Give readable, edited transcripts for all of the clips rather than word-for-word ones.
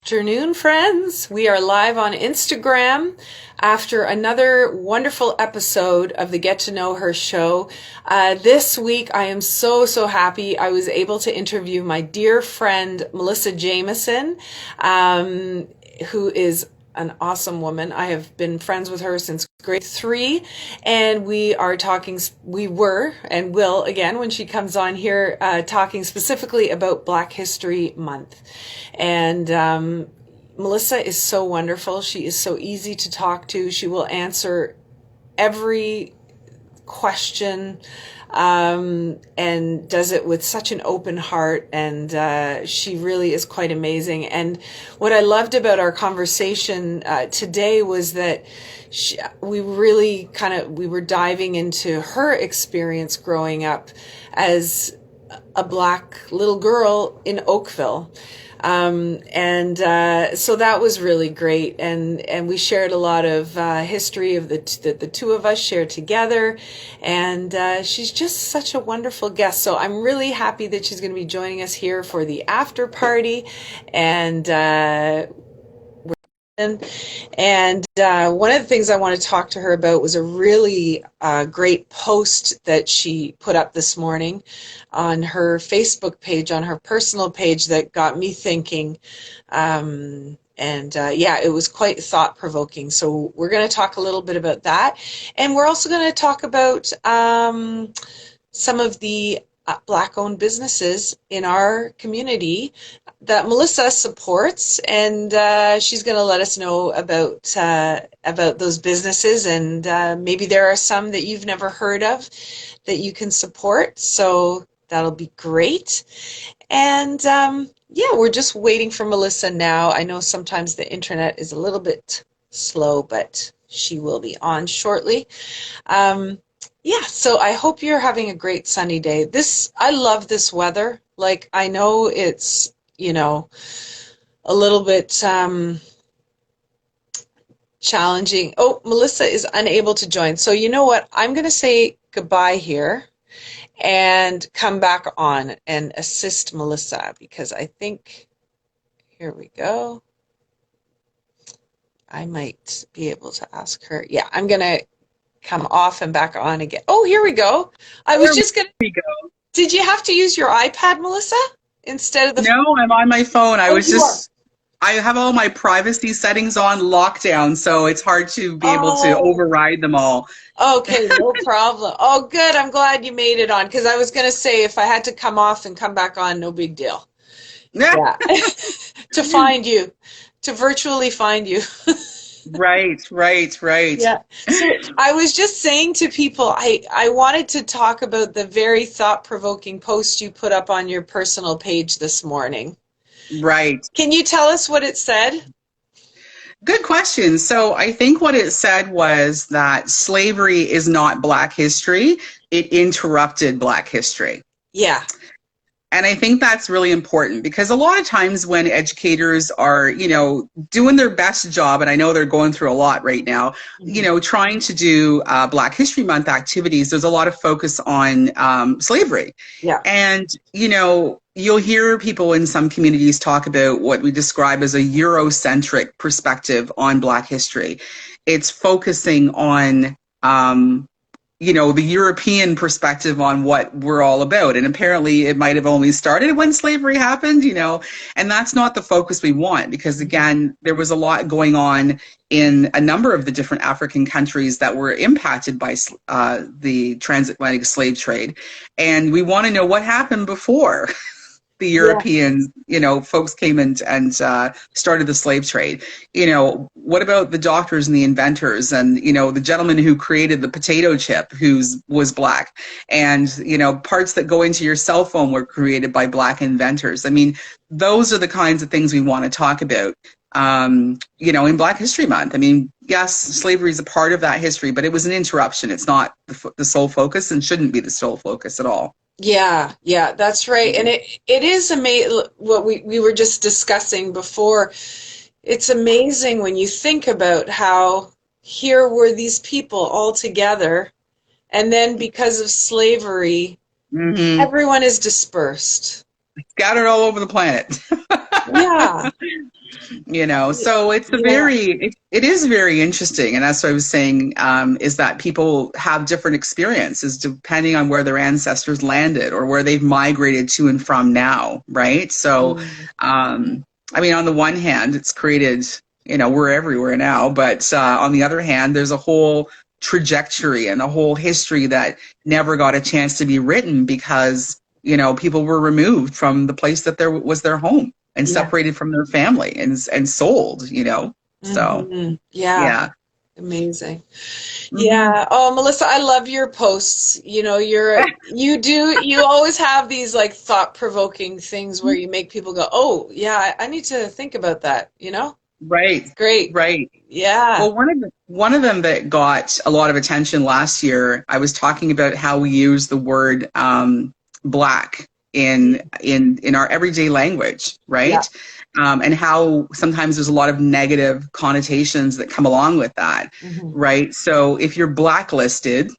Afternoon, friends. We are live on Instagram after another wonderful episode of the Get to Know Her show. This week, I am so happy I was able to interview my dear friend, Melissa Jamieson, who is an awesome woman. I have been friends with her since grade 3, and we were and will again when she comes on here, talking specifically about Black History Month. And Melissa is so wonderful. She is so easy to talk to. She will answer every question, and does it with such an open heart, and she really is quite amazing. And what I loved about our conversation today was that we were diving into her experience growing up as a Black little girl in Oakville. So that was really great, and we shared a lot of history of the two of us shared together, and she's just such a wonderful guest. So I'm really happy that she's going to be joining us here for the after party, and one of the things I want to talk to her about was a really great post that she put up this morning on her Facebook page, on her personal page, that got me thinking. It was quite thought-provoking. So we're going to talk a little bit about that. And we're also going to talk about some of the Black-owned businesses in our community that Melissa supports, and she's going to let us know about those businesses, and maybe there are some that you've never heard of that you can support. So that'll be great. And we're just waiting for Melissa now. I know sometimes the internet is a little bit slow, but she will be on shortly. So I hope you're having a great sunny day. I love this weather. Like, I know it's, a little bit challenging. Oh, Melissa is unable to join. So you know what? I'm going to say goodbye here and come back on and assist Melissa, because I think, here we go. I might be able to ask her. Yeah, I'm going to come off and back on again. Oh, here we go. I was just going to go. Did you have to use your iPad, Melissa, instead of the No, I'm on my phone. I have all my privacy settings on lockdown, so it's hard to be able to override them all. Okay, no problem. Oh, good. I'm glad you made it on, because I was going to say if I had to come off and come back on, no big deal. Yeah. To virtually find you. Right. Yeah. So I was just saying to people, I wanted to talk about the very thought-provoking post you put up on your personal page this morning. Right. Can you tell us what it said? Good question. So I think what it said was that slavery is not Black history. It interrupted Black history. Yeah. And I think that's really important, because a lot of times when educators are, doing their best job, and I know they're going through a lot right now, trying to do Black History Month activities, there's a lot of focus on slavery. Yeah. And, you'll hear people in some communities talk about what we describe as a Eurocentric perspective on Black history. It's focusing on the European perspective on what we're all about. And apparently it might have only started when slavery happened, and that's not the focus we want, because again, there was a lot going on in a number of the different African countries that were impacted by the transatlantic slave trade. And we want to know what happened before the Europeans, folks came and started the slave trade. What about the doctors and the inventors, and, the gentleman who created the potato chip was Black, and, parts that go into your cell phone were created by Black inventors. I mean, those are the kinds of things we want to talk about, in Black History Month. I mean, yes, slavery is a part of that history, but it was an interruption. It's not the sole focus, and shouldn't be the sole focus at all. Yeah, that's right. And it is amazing what we were just discussing before. It's amazing when you think about how here were these people all together, and then because of slavery, everyone is dispersed. Scattered all over the planet. Yeah. So it's a Yeah. it is very interesting. And that's what I was saying, is that people have different experiences depending on where their ancestors landed or where they've migrated to and from now, right? So, Mm. I mean, on the one hand, it's created, we're everywhere now, but on the other hand, there's a whole trajectory and a whole history that never got a chance to be written because, people were removed from the place that there was their home and Yeah. separated from their family and sold. So, Yeah. yeah. Amazing. Hmm. Yeah. Oh, Melissa, I love your posts. You always have these like thought-provoking things where you make people go, "Oh, yeah, I need to think about that." Right. It's great. Right. Yeah. Well, one of them that got a lot of attention last year, I was talking about how we use the word black in our everyday language, Yeah. right? And how sometimes there's a lot of negative connotations that come along with that, Hmm. right? So if you're blacklisted,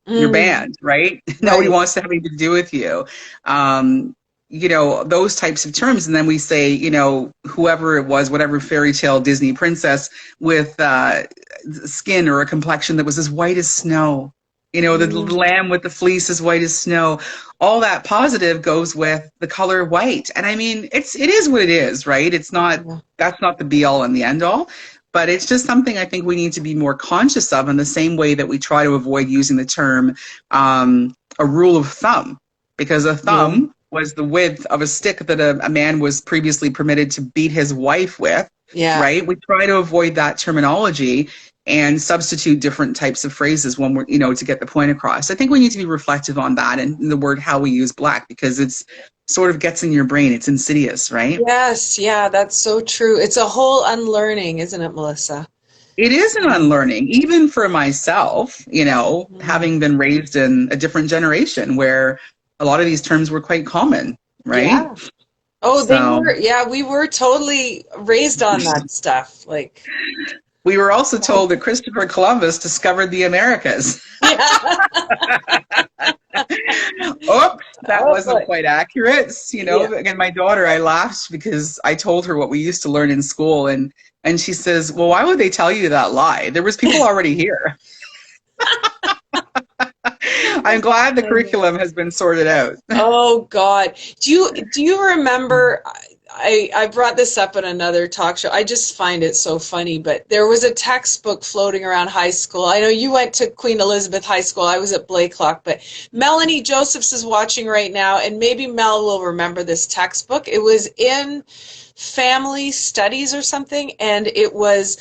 you're Mm, banned, right? Nobody right. wants to have anything to do with you. Um, those types of terms. And then we say, whoever it was, whatever fairy tale Disney princess with skin or a complexion that was as white as snow. The Mm, lamb with the fleece as white as snow. All that positive goes with the color white. And I mean, it is what it is, right? yeah. That's not the be all and the end all. But it's just something I think we need to be more conscious of in the same way that we try to avoid using the term a rule of thumb, because a Yeah. thumb was the width of a stick that a man was previously permitted to beat his wife with, Yeah. right? We try to avoid that terminology and substitute different types of phrases when we're, to get the point across. I think we need to be reflective on that and the word how we use black, because it's sort of gets in your brain. It's insidious, right? Yes. Yeah, that's so true. It's a whole unlearning, isn't it, Melissa? It is an unlearning, even for myself, Mm. having been raised in a different generation where a lot of these terms were quite common, right? Yeah. Oh, they So were, yeah, we were totally raised on that stuff. Like, we were also told that Christopher Columbus discovered the Americas. yeah. Oops, that Oh, wasn't boy. quite accurate. Yeah. Again, my daughter, I laughed because I told her what we used to learn in school, and she says, "Well, why would they tell you that lie? There was people already here." I'm glad the curriculum has been sorted out. Oh God. Do you remember I brought this up in another talk show. I just find it so funny, but there was a textbook floating around high school. I know you went to Queen Elizabeth High School. I was at Blakelock, but Melanie Josephs is watching right now, and maybe Mel will remember this textbook. It was in family studies or something, and it was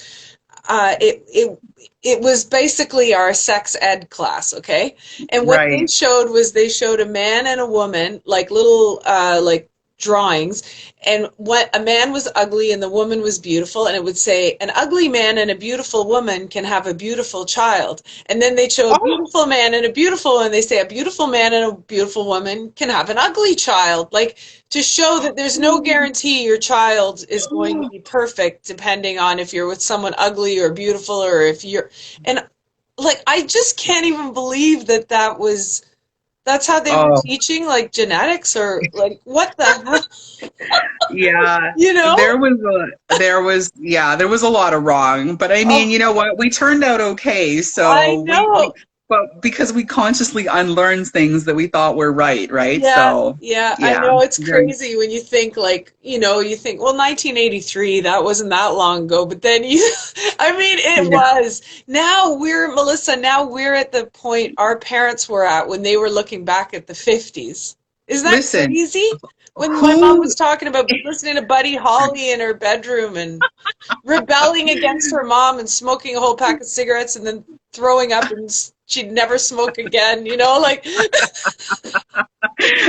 basically our sex ed class, okay? And what they Right. showed was they showed a man and a woman, like little like drawings, and what a man was ugly and the woman was beautiful, and it would say an ugly man and a beautiful woman can have a beautiful child. And then they show a Oh, beautiful man and a beautiful, and they say a beautiful man and a beautiful woman can have an ugly child. Like to show that there's no guarantee your child is going to be perfect depending on if you're with someone ugly or beautiful or if you're and like I just can't even believe that that's how they were oh, teaching like genetics or like what the hell, yeah. you know? There was a lot of wrong, but I mean, Oh, you know what? We turned out okay. I So we know. but because we consciously unlearned things that we thought were right, right? Yeah, So yeah, I yeah, know it's very, crazy when you think like, you think, well, 1983, that wasn't that long ago, but then I mean, it yeah. was. Melissa, now we're at the point our parents were at when they were looking back at the 50s. Isn't that Listen, crazy? When my mom who was talking about listening to Buddy Holly in her bedroom and rebelling against her mom and smoking a whole pack of cigarettes and then throwing up and she'd never smoke again, like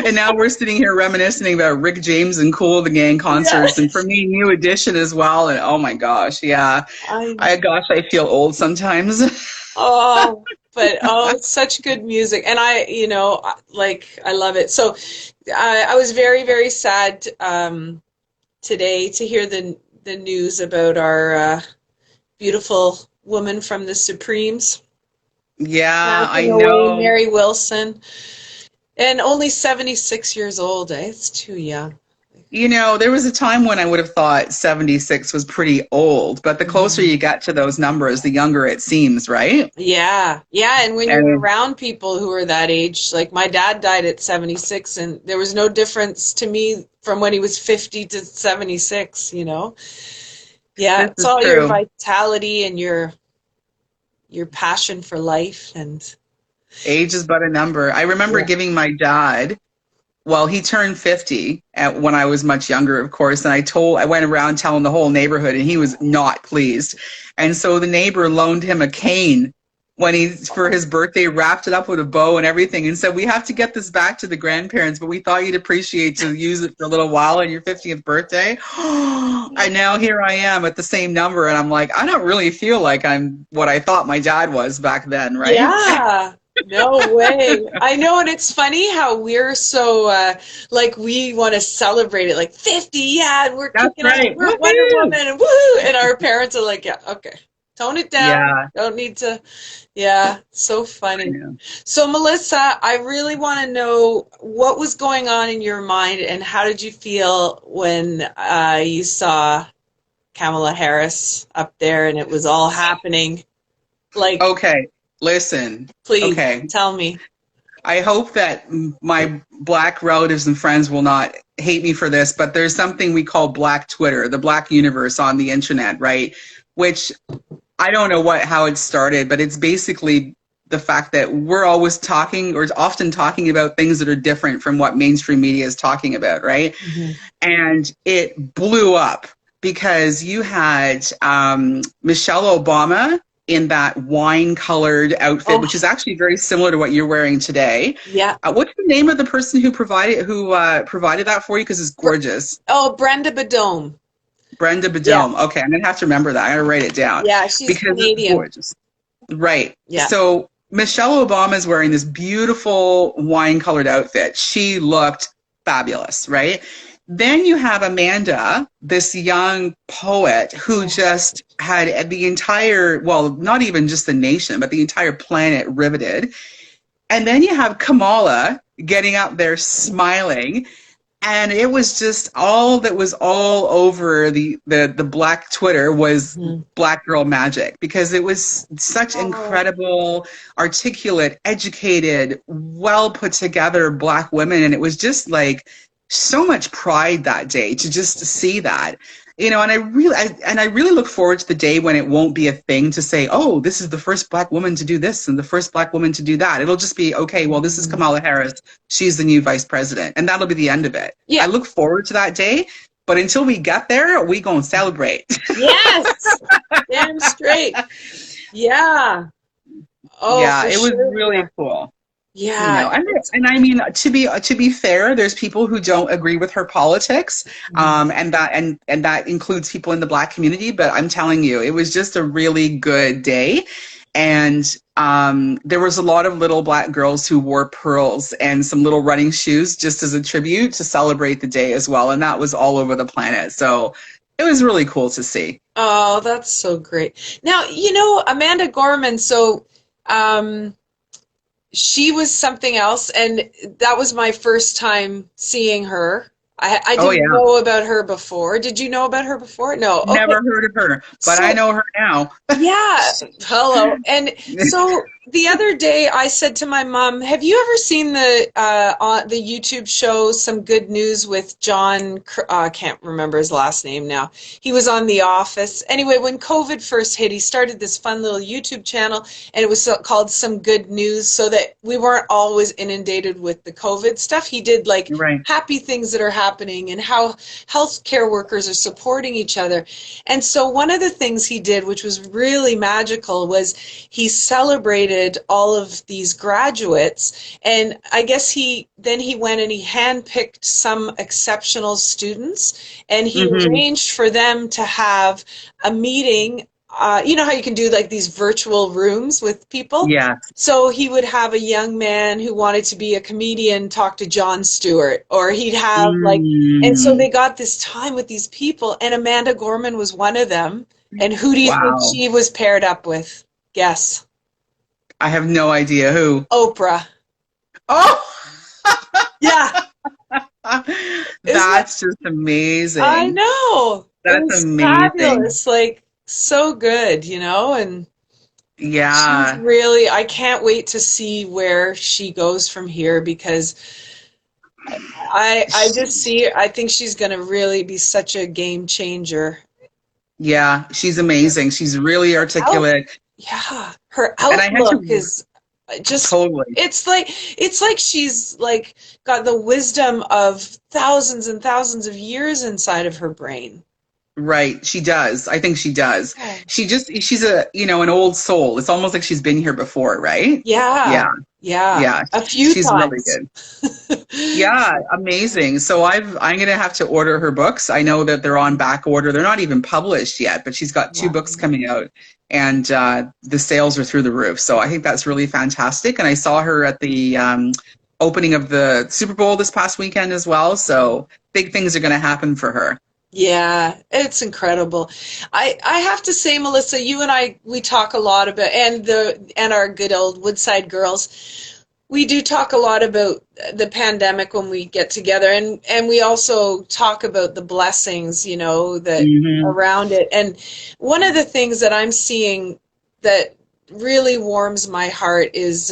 and now we're sitting here reminiscing about Rick James and Cool the Gang yeah. concerts, and for me, New Edition as well. And oh my gosh, yeah, I I feel old sometimes. Oh, but it's such good music, and like I love it. So, I was very, very sad today to hear the news about our beautiful woman from the Supremes Yeah, I passing away, know. Mary Wilson, and only 76 years old. Eh? It's too young. You know, there was a time when I would have thought 76 was pretty old, but the closer Mhm. you get to those numbers, the younger it seems, right? Yeah. Yeah. And when you're And around people who are that age, like my dad died at 76, and there was no difference to me from when he was 50 to 76, you know? Yeah. this It's is all your true. vitality and your passion for life. And Age is but a number. I remember yeah. giving my dad, well, he turned 50 when I was much younger, of course, and I went around telling the whole neighborhood, and he was not pleased. And so the neighbor loaned him a cane when for his birthday, wrapped it up with a bow and everything, and said, "We have to get this back to the grandparents, but we thought you'd appreciate to use it for a little while on your 50th birthday." And now here I am at the same number, and I'm like, I don't really feel like I'm what I thought my dad was back then, right? Yeah. No way. I know, and it's funny how we're so like we want to celebrate it like 50, yeah, and we're That's kicking on, right. we're Wonder Woohoo! Woman and woohoo, and our parents are like, yeah, okay. Tone it down. Yeah. Don't need to. Yeah, so funny. Yeah. So Melissa, I really want to know what was going on in your mind and how did you feel when you saw Kamala Harris up there and it was all happening? Like, Okay, listen. please Okay, tell me. I hope that my black relatives and friends will not hate me for this, but there's something we call Black Twitter, the Black universe on the internet, right? Which I don't know how it started, but it's basically the fact that we're always talking or often talking about things that are different from what mainstream media is talking about, right? Mhm. And it blew up because you had Michelle Obama in that wine-colored outfit, which is Oh, actually very similar to what you're wearing today. yeah. What's the name of the person who provided that for you? Because it's Br- gorgeous. Oh, Brenda Badome. Brenda Yeah. Badome. Okay, I'm gonna have to remember that. I'm gonna write it down Yeah, she's because it's Canadian. gorgeous. Right. Yeah. So Michelle Obama is wearing this beautiful wine-colored outfit. She looked fabulous, right? Then you have Amanda, this young poet who Oh, just had the entire, well, not even just the nation, but the entire planet riveted. And then you have Kamala getting up there smiling, and it was just all that was all over the black Twitter was mhm. black girl magic, because it was such Oh, incredible, articulate, educated, well put together black women, and it was just like so much pride that day to just see that. You know, and I really look forward to the day when it won't be a thing to say, "Oh, this is the first black woman to do this and the first black woman to do that." It'll just be, "Okay, well, this is mhm. Kamala Harris. She's the new vice president." And that'll be the end of it. I Yeah. look forward to that day, but until we get there, we gonna celebrate. Yes. Damn straight. Yeah. Oh, Yeah, for it was sure. really cool. You Yeah. know, and I mean, to be fair, there's people who don't agree with her politics, Mhm. and that includes people in the black community. But I'm telling you, it was just a really good day, and there was a lot of little black girls who wore pearls and some little running shoes just as a tribute to celebrate the day as well, and that was all over the planet. So it was really cool to see. Oh, that's so great. Now, Amanda Gorman, so um she was something else, and that was my first time seeing her. I Oh didn't yeah, know about her before. Did you know about her before? No. Okay. never heard of her, but I So know her now. yeah, hello. And so the other day I said to my mom, "Have you ever seen the YouTube show Some Good News with John, I can't remember his last name now. He was on The Office. Anyway, when COVID first hit, he started this fun little YouTube channel and it was called Some Good News so that we weren't always inundated with the COVID stuff. He did like Right. happy things that are happening and how healthcare workers are supporting each other. And so one of the things he did, which was really magical, was he celebrated all of these graduates. And I guess he went and he handpicked some exceptional students and he Hmm. arranged for them to have a meeting. You know how you can do like these virtual rooms with people? Yeah. So he would have a young man who wanted to be a comedian talk to Jon Stewart, or he'd have like, and so Mm. they got this time with these people, and Amanda Gorman was one of them. And who do you think Wow. she was paired up with? Guess. I have no idea who. Oprah. Oh, Yeah. Isn't that, That's just I amazing. know. It That's was amazing. fabulous. Like, so good, and she's Yeah. really, I can't wait to see where she goes from here because I just see, I think she's going to really be such a game changer. Yeah, she's amazing. She's really Out, articulate. yeah, her And I had outlook to is just, totally. it's like she's like got the wisdom of thousands and thousands of years inside of her brain. Right, she does. I think she does. Oh. She's an old soul. It's almost like she's been here before, right? Yeah, Yeah, yeah, yeah. a few She's really times. good. Yeah, amazing. So I'm gonna have to order her books. I know that they're on back order. They're not even published yet, but she's got two Wow. books coming out, and the sales are through the roof. So I think that's really fantastic. And I saw her at the opening of the Super Bowl this past weekend as well. So big things are gonna happen for her. Yeah, it's incredible. I have to say, Melissa, you and I we talk a lot about and our good old Woodside girls. We do talk a lot about the pandemic when we get together and we also talk about the blessings, that Hmm. around it. And one of the things that I'm seeing that really warms my heart is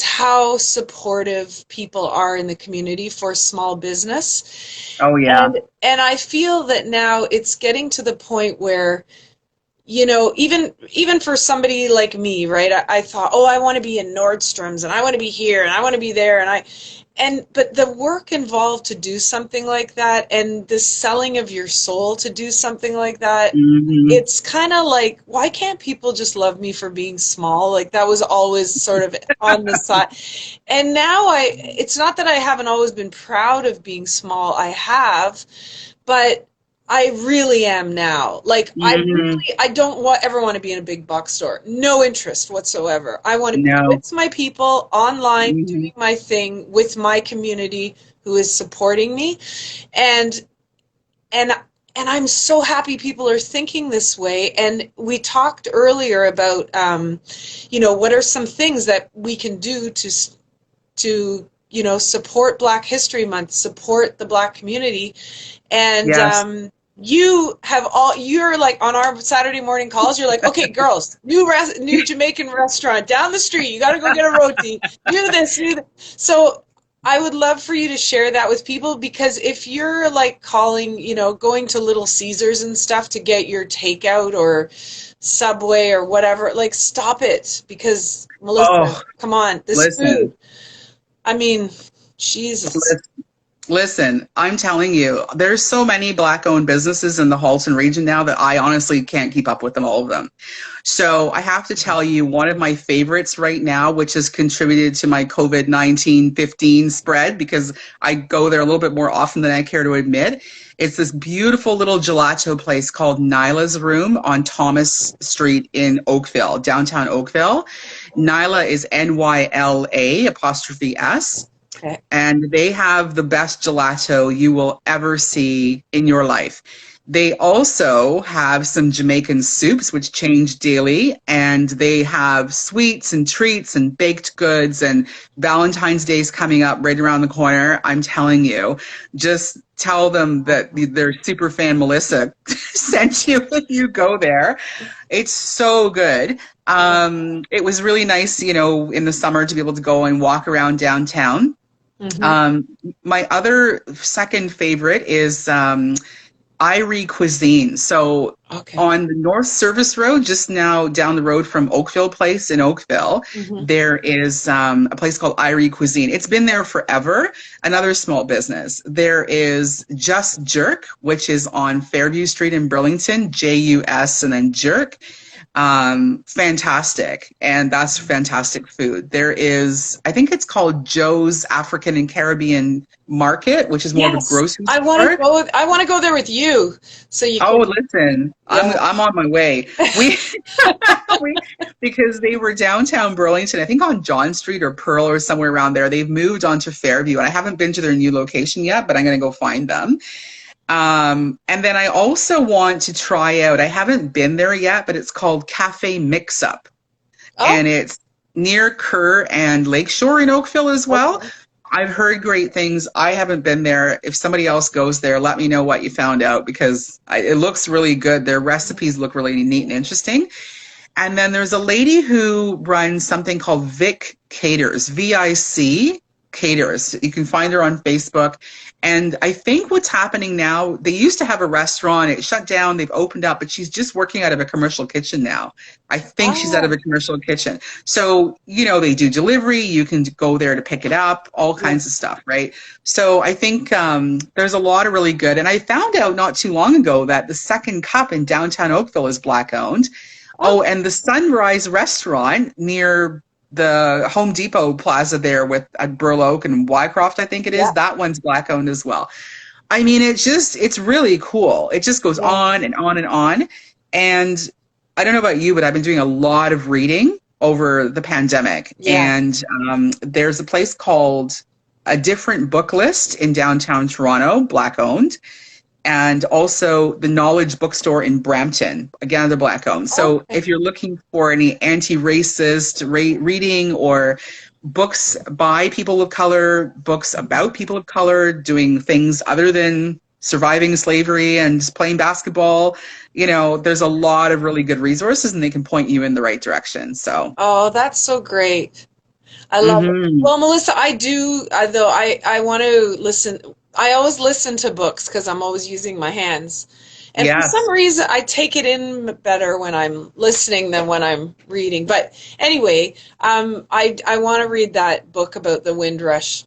how supportive people are in the community for small business. Oh yeah. And I feel that now it's getting to the point where, even for somebody like me, right? I thought, oh, I want to be in Nordstrom's and I want to be here and I want to be there but the work involved to do something like that and the selling of your soul to do something like that, Hmm. it's kind of like, why can't people just love me for being small? Like that was always sort of on the side. And now it's not that I haven't always been proud of being small. I have, but I really am now. Like Hmm. I don't ever want to be in a big box store. No interest whatsoever. I want to be No. with my people online, Hmm. doing my thing with my community who is supporting me. And and and I'm so happy people are thinking this way. And we talked earlier about, what are some things that we can do to support Black History Month, support the Black community. And Yes. you're like on our Saturday morning calls, you're like, okay, girls, new Jamaican restaurant down the street. You got to go get a roti. Do this, do that. So I would love for you to share that with people because if you're like calling, going to Little Caesars and stuff to get your takeout or Subway or whatever, like stop it because Melissa, Oh, come on, this listen. food. I mean, Jesus. Listen, I'm telling you, there's so many Black-owned businesses in the Halton region now that I honestly can't keep up with them, all of them. So I have to tell you, one of my favorites right now, which has contributed to my COVID-19 15 spread, because I go there a little bit more often than I care to admit, it's this beautiful little gelato place called Nyla's Room on Thomas Street in Oakville, downtown Oakville. Nyla is Nyla apostrophe S, Okay. and they have the best gelato you will ever see in your life. They also have some Jamaican soups, which change daily, and they have sweets and treats and baked goods, and Valentine's Day is coming up right around the corner. I'm telling you, just tell them that their super fan Melissa sent you if you go there. It's so good. It was really nice, in the summer to be able to go and walk around downtown. Mm-hmm. um, my other second favorite is Irie Cuisine. So Okay. on the North Service Road, just now down the road from Oakville Place in Oakville, Mm-hmm. there is a place called Irie Cuisine. It's been there forever. Another small business. There is Just Jerk, which is on Fairview Street in Burlington, Jus and then Jerk. Fantastic. And that's fantastic food. There is, I think it's called Joe's African and Caribbean Market, which is more of a Yes, grocery I want to store. go. I want to go there with you, so you Oh, can. listen, I'm Yeah. I'm on my way. We, we because they were downtown Burlington, I think on John Street or Pearl or somewhere around there. They've moved on to Fairview, and I haven't been to their new location yet, but I'm going to go find them. And then I also want to try out. I haven't been there yet, but it's called Cafe Mix Up, Oh, and it's near Kerr and Lakeshore in Oakville as well. okay. I've heard great things. I haven't been there. If somebody else goes there, let me know what you found out because it looks really good. Their recipes look really neat and interesting. And then there's a lady who runs something called Vic Caters, VIC Caters. You can find her on Facebook. And I think what's happening now, they used to have a restaurant, it shut down, they've opened up, but she's just working out of a commercial kitchen now. I think she's out of Oh, a commercial kitchen. So, they do delivery, you can go there to pick it up, all yeah. kinds of stuff, right? So I think there's a lot of really good. And I found out not too long ago that the Second Cup in downtown Oakville is Black owned. Oh, Oh, and the Sunrise restaurant near the Home Depot Plaza there with at Burl Oak and Wycroft, I think it is, yeah, that one's Black owned as well. I mean, it's really cool. It just goes yeah, on and on and on. And I don't know about you, but I've been doing a lot of reading over the pandemic. yeah. And there's a place called A Different Book List in downtown Toronto, Black owned, and also the Knowledge Bookstore in Brampton, again, the Black owned. So Okay. if you're looking for any anti-racist reading or books by people of color, books about people of color, doing things other than surviving slavery and playing basketball, there's a lot of really good resources and they can point you in the right direction. So, Oh, that's so great. I love it. mhm. Well, Melissa, I do, though I want to listen. I always listen to books because I'm always using my hands. And for some Yes. reason, I take it in better when I'm listening than when I'm reading. But anyway, I want to read that book about the Windrush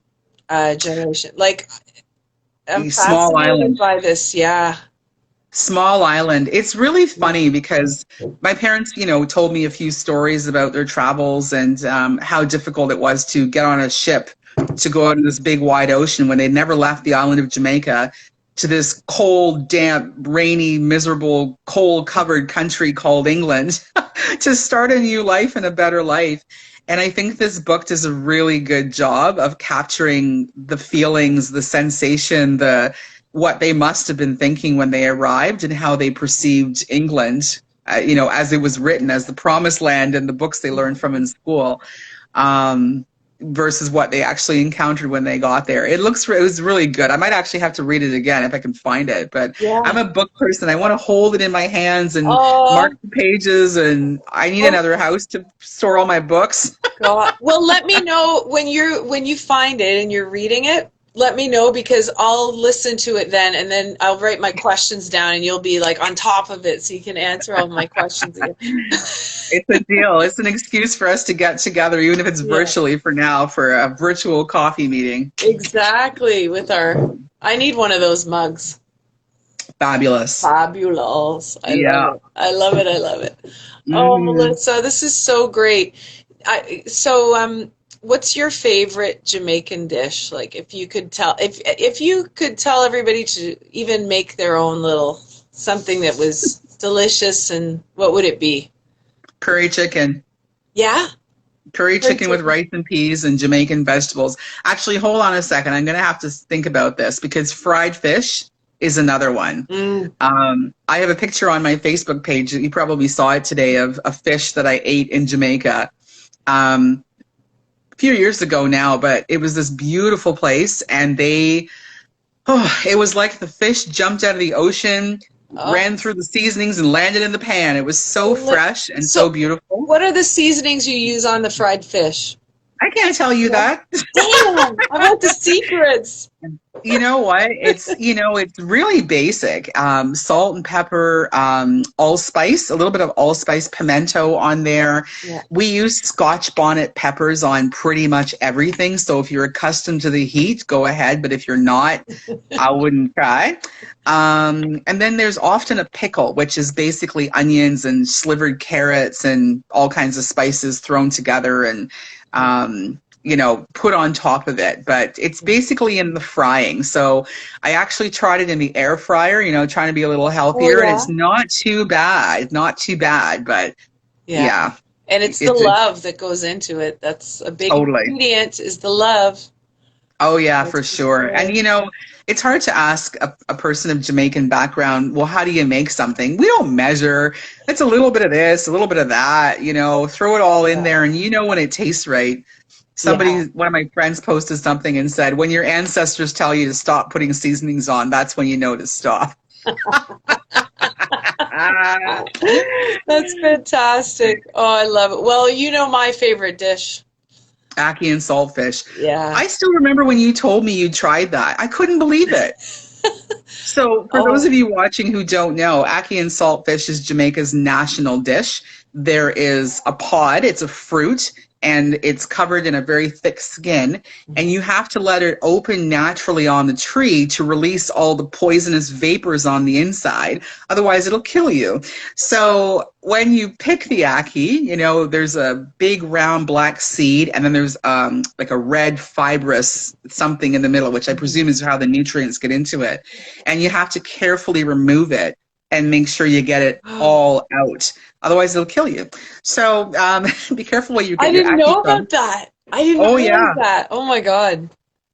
generation. Like, I'm Small fascinated Island. by this. Yeah. Small Island. It's really funny because my parents, told me a few stories about their travels and how difficult it was to get on a ship to go out in this big wide ocean when they'd never left the island of Jamaica to this cold, damp, rainy, miserable, coal-covered country called England to start a new life and a better life. And I think this book does a really good job of capturing the feelings, the sensation, what they must have been thinking when they arrived and how they perceived England, as it was written, as the promised land and the books they learned from in school, versus what they actually encountered when they got there. It was really good. I might actually have to read it again if I can find it, but I'm Yeah. a book person. I want to hold it in my hands and mark Oh, the pages, and I need well, another house to store all my books. God. Well, let me know when you find it and you're reading it. Let me know because I'll listen to it then, and then I'll write my questions down, and you'll be like on top of it, so you can answer all my questions again. It's a deal. It's an excuse for us to get together, even if it's Yeah, virtually for now, for a virtual coffee meeting. exactly. I need one of those mugs. Fabulous. Fabulous. I love Yeah. it. I love it. I love it. Oh, Hmm. Melissa, this is so great. What's your favorite Jamaican dish? Like, if you could tell everybody to even make their own little something that was delicious, and what would it be? Curry chicken. Yeah, Curry curry chicken with chicken. rice and peas and Jamaican vegetables. Actually, hold on a second. I'm going to have to think about this because fried fish is another one. Mm. I have a picture on my Facebook page. You probably saw it today of a fish that I ate in Jamaica. A few years ago now, but it was this beautiful place, and it was like the fish jumped out of the ocean, Oh, ran through the seasonings, and landed in the pan. It was so deli- fresh and so so beautiful. what are the seasonings you use on the fried fish? I can't tell you Yeah. that. Damn, I want the secrets. You know what? It's really basic. Salt and pepper, allspice, a little bit of allspice pimento on there. Yeah. We use Scotch bonnet peppers on pretty much everything. So if you're accustomed to the heat, go ahead. But if you're not, I wouldn't try. And then there's often a pickle, which is basically onions and slivered carrots and all kinds of spices thrown together and put on top of it, but it's basically in the frying. So I actually tried it in the air fryer, trying to be a little Oh healthier, and yeah. it's not too bad. It's not too bad, but Yeah. yeah, And it's the it's love that goes into it. That's a big totally. ingredient is the love. Oh yeah, That's for for sure. sure. And it's hard to ask a person of Jamaican background, well, how do you make something? We don't measure. It's a little bit of this, a little bit of that, throw it all in Yeah. there, and when it tastes right. Yeah. One of my friends posted something and said, when your ancestors tell you to stop putting seasonings on, that's when you know to stop. Ah, That's fantastic. Oh, I love it. Well, you know my favorite dish. ackee and saltfish. Yeah. I still remember when you told me you tried that. I couldn't believe it. So, for those Oh. of you watching who don't know, ackee and saltfish is Jamaica's national dish. There is a pod, it's a fruit, and it's covered in a very thick skin. And you have to let it open naturally on the tree to release all the poisonous vapors on the inside. Otherwise, it'll kill you. So, when you pick the ackee, there's a big round black seed, and then there's like a red fibrous something in the middle, which I presume is how the nutrients get into it. And you have to carefully remove it and make sure you get it all out. Otherwise, it'll kill you. So be careful where you I get your didn't know ackee from. about that. I didn't Oh, realize yeah. that. Oh my God. Can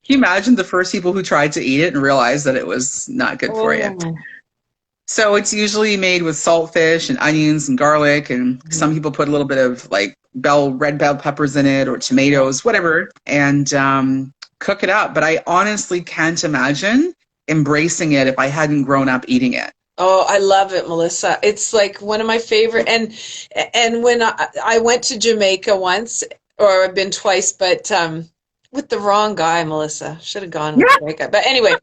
you imagine the first people who tried to eat it and realized that it was not good for you? Oh. So it's usually made with saltfish and onions and garlic, and some people put a little bit of like red bell peppers in it or tomatoes, whatever, and cook it up. But I honestly can't imagine embracing it if I hadn't grown up eating it. Oh, I love it, Melissa. It's like one of my favorite. And when I went to Jamaica once, or I've been twice, but with the wrong guy, Melissa. Should have gone with the right guy. But anyway,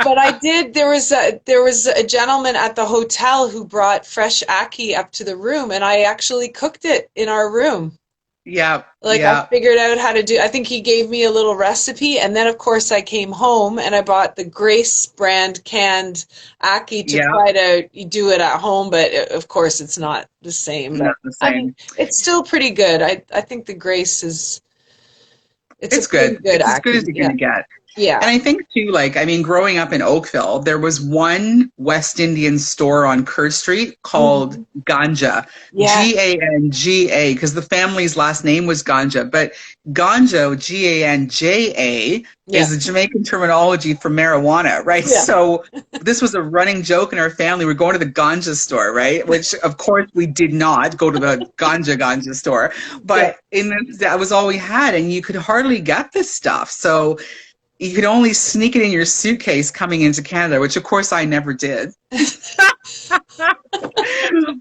but I did. There was a gentleman at the hotel who brought fresh ackee up to the room, and I actually cooked it in our room. Yeah, Like I yeah, figured out how to do. I think he gave me a little recipe, and then of course I came home and I bought the Grace brand canned ackee to yeah, try to do it at home. But of course it's not the same. But not the I mean, same. it's still pretty good. I think the Grace is. It's a It's pretty good. good It's as good as ackee. you're Yeah, going to get. And yeah. I think too, like, I mean, growing up in Oakville, there was one West Indian store on Kerr Street called Mhm. Ganja, Yeah, Ganga, because the family's last name was Ganja. But Ganja, Ganja, yeah, is the Jamaican terminology for marijuana, right? yeah. So this was a running joke in our family. We're going to the Ganja store, right? Which, of course, we did not go to the Ganja store. Yeah. But that was all we had, and you could hardly get this stuff. So you could only sneak it in your suitcase coming into Canada, which of course I never did.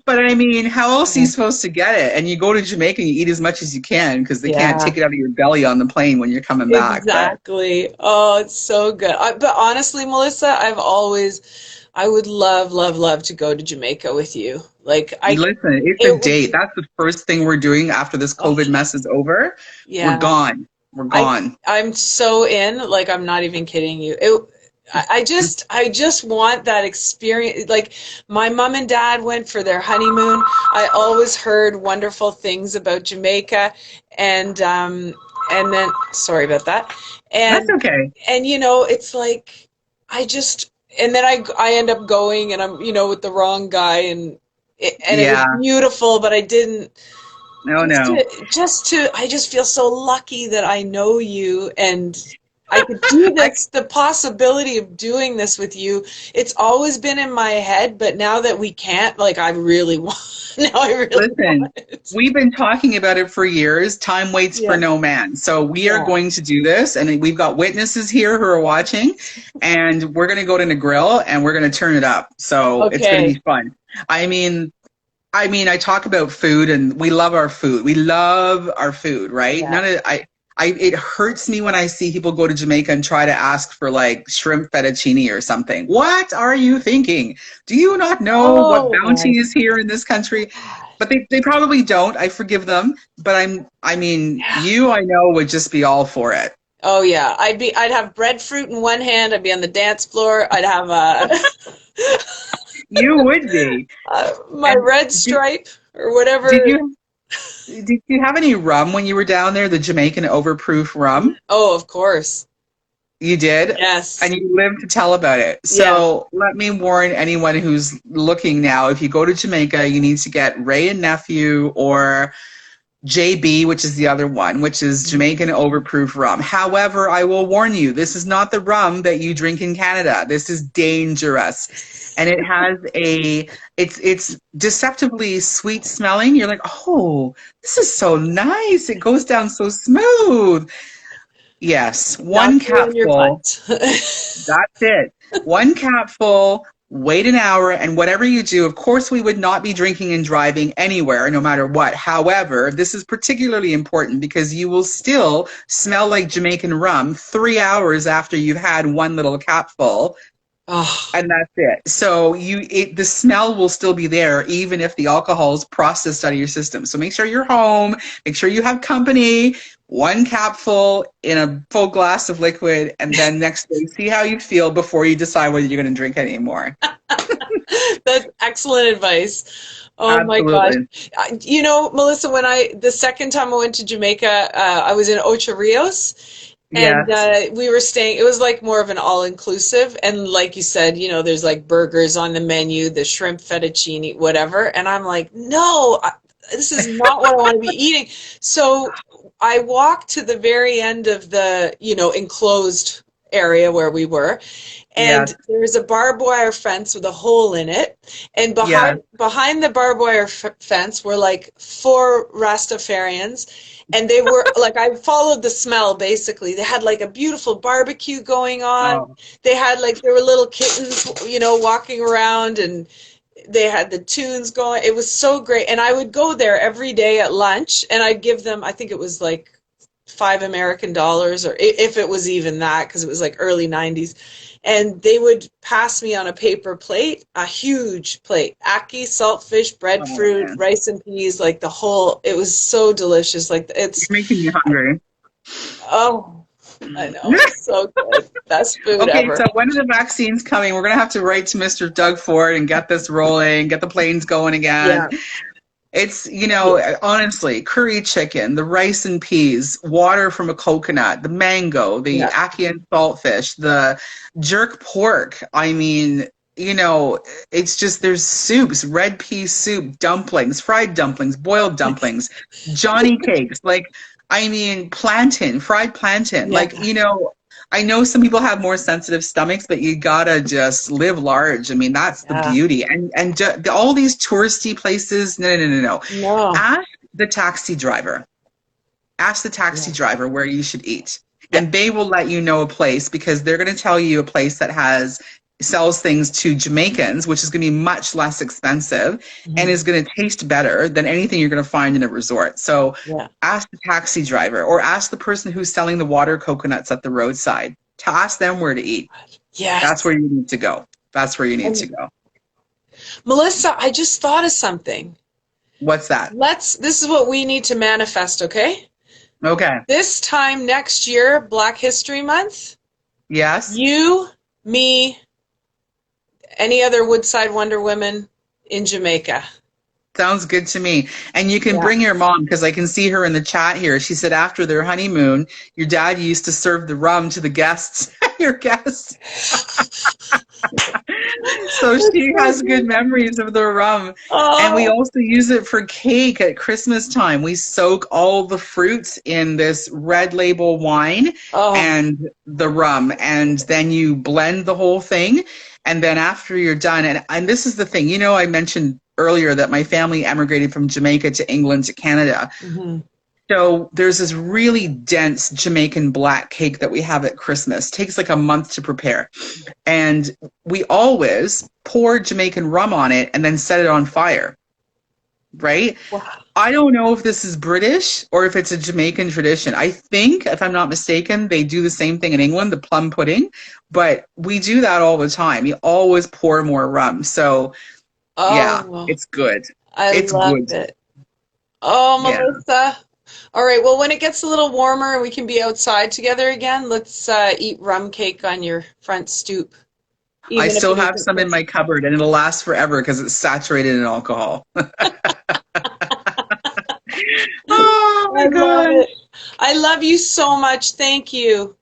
But I mean, how else are you supposed to get it? And you go to Jamaica and you eat as much as you can because they can't Yeah. take it out of your belly on the plane when you're coming back. But Exactly. Oh, it's so good. But honestly, Melissa, I would love, love, love to go to Jamaica with you. listen, it's a It would date. be, That's the first thing we're doing after this oh, COVID mess is over. We're yeah. gone. We're gone. I'm so in, like, I'm not even kidding you. I just want that experience. Like, my mom and dad went for their honeymoon. I always heard wonderful things about Jamaica, and then, sorry about that. That's And, okay. it's like, I just, and then I end up going and I'm, with the wrong guy and it was Yeah. beautiful, but I didn't. No, Just no. I just feel so lucky that I know you and I could do I this. The possibility of doing this with you, it's always been in my head, but now that we can't, like, I really want, now I really Listen, want it. we've been talking about it for years. Time waits for Yeah, no man. So we are yeah. going to do this, and we've got witnesses here who are watching, and we're going to go to Negril and we're going to turn it up. So it's going to Okay. be fun. I mean, I talk about food, and we love our food. We love our food, right? Yeah. It hurts me when I see people go to Jamaica and try to ask for like shrimp fettuccine or something. What are you thinking? Do you not know what Oh my bounty is here in this country? God. But they probably don't. I forgive them. But I mean, you I know would just be all for it. Oh yeah. I'd have breadfruit in one hand. I'd be on the dance floor. I'd have You would be. my And red stripe or did whatever. you did you have any rum when you were down there? The Jamaican overproof rum? Oh, of course. You did? Yes. And you live to tell about it. Yeah. So let me warn anyone who's looking now, if you go to Jamaica, you need to get Ray and Nephew or JB, which is the other one, which is Jamaican overproof rum. However, I will warn you, this is not the rum that you drink in Canada. This is dangerous. And it has it's deceptively sweet smelling. You're like, oh, this is so nice. It goes down so smooth. Yes, one capful. That's it. One capful, wait an hour, and whatever you do, of course, we would not be drinking and driving anywhere, no matter what. However, this is particularly important because you will still smell like Jamaican rum 3 hours after you've had one little capful. Oh. And that's it. So the smell will still be there even if the alcohol is processed out of your system. So make sure you're home, make sure you have company, one capful in a full glass of liquid, and then next day see how you feel before you decide whether you're going to drink anymore. That's excellent advice. Oh Absolutely. my gosh. You know, Melissa, the second time I went to Jamaica, I was in Ocho Rios. And Yes. we were staying, it was like more of an all-inclusive. And like you said, you know, there's like burgers on the menu, the shrimp fettuccine, whatever. And I'm like, no, this is not what I want to be eating. So I walked to the very end of the, you know, enclosed area where we were. And Yes. there was a barbed wire fence with a hole in it. And Yes. behind the barbed wire fence were like 4 Rastafarians. And they were like, I followed the smell basically. They had like a beautiful barbecue going on. Oh. They had like, there were little kittens, you know, walking around, and they had the tunes going. It was so great. And I would go there every day at lunch, and I'd give them, I think it was like $5 American, or if it was even that, because it was like early 90s. And they would pass me on a paper plate, a huge plate, ackee, saltfish, breadfruit, Man. rice and peas, like the whole, it was so delicious. Like it's, You're making me hungry. oh, I know, it's so good. Best food Okay, ever. so when are the vaccines coming? We're going to have to write to Mr. Doug Ford and get this rolling, get the planes going again. Yeah. It's, you know, honestly, curry chicken, the rice and peas, water from a coconut, the mango, the ackee and saltfish, the jerk pork. I mean, you know, it's just, there's soups, red pea soup, dumplings, fried dumplings, boiled dumplings, Johnny cakes. Like, I mean, plantain, fried plantain. Yeah. Like, you know, I know some people have more sensitive stomachs, but you gotta just live large. I mean, that's the beauty. And all these touristy places, no. Ask the taxi driver. Ask the taxi driver where you should eat. And they will let you know a place, because they're going to tell you a place that sells things to Jamaicans, which is going to be much less expensive and is going to taste better than anything you're going to find in a resort. So ask the taxi driver, or ask the person who's selling the water coconuts at the roadside, to ask them where to eat. Yeah. That's where you need to go. That's where you need to go. Melissa, I just thought of something. What's that? This is what we need to manifest, okay? Okay. This time next year, Black History Month. Yes. You, me, any other Woodside Wonder Women in Jamaica. Sounds good to me. And you can bring your mom, because I can see her in the chat here. She said after their honeymoon, your dad used to serve the rum to the guests, your guests. So she has good memories of the rum. And we also use it for cake at Christmas time. We soak all the fruits in this red label wine and the rum, and then you blend the whole thing. And then after you're done, and this is the thing, you know, I mentioned earlier that my family emigrated from Jamaica to England to Canada. Mm-hmm. So there's this really dense Jamaican black cake that we have at Christmas. It takes like a month to prepare. And we always pour Jamaican rum on it and then set it on fire. Right? Wow. I don't know if this is British or if it's a Jamaican tradition. I think, if I'm not mistaken, they do the same thing in England, the plum pudding. But we do that all the time. You always pour more rum. So, it's good. It's love good. it. Oh, Melissa. Yeah. All right. Well, when it gets a little warmer and we can be outside together again, let's eat rum cake on your front stoop. I still have some in my cupboard, and it'll last forever because it's saturated in alcohol. Oh, my God. I love you so much. Thank you.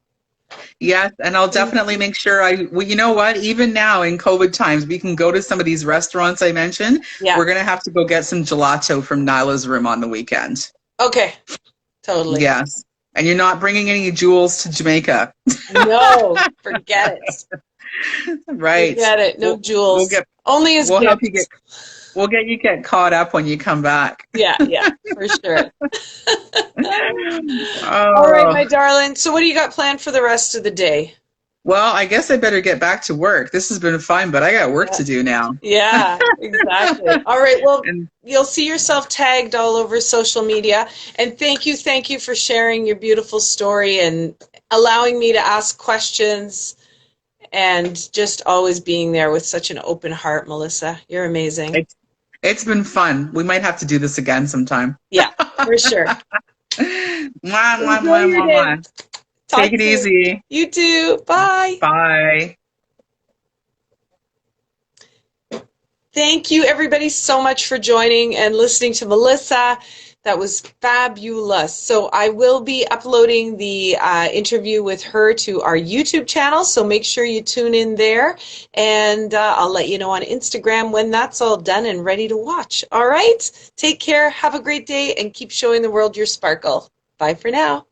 Yes, and I'll definitely make sure you know what? Even now in COVID times, we can go to some of these restaurants I mentioned. Yeah. We're going to have to go get some gelato from Nyla's room on the weekend. Okay. Totally. Yes. And you're not bringing any jewels to Jamaica. No, forget it. Right. Forget it. No We'll jewels. get Only as we'll help you get gifts. we'll get you get caught up when you come back. Yeah, yeah, for sure. All right, Oh, my darling. So what do you got planned for the rest of the day? well, I guess I better get back to work. This has been fun, but I got work Yeah. to do now. Yeah, exactly. All right. Well, And you'll see yourself tagged all over social media. And thank you for sharing your beautiful story and allowing me to ask questions and just always being there with such an open heart, Melissa. You're amazing. it's it's been fun. We might have to do this again sometime. Yeah, for sure. Mwah, mwah, Enjoy mwah, your mwah, day. mwah. Take Talk it soon. easy. You too. Bye. Bye. Thank you, everybody, so much for joining and listening to Melissa. That was fabulous. So I will be uploading the interview with her to our YouTube channel, so make sure you tune in there, and I'll let you know on Instagram when that's all done and ready to watch. All right? Take care, have a great day, and keep showing the world your sparkle. Bye for now.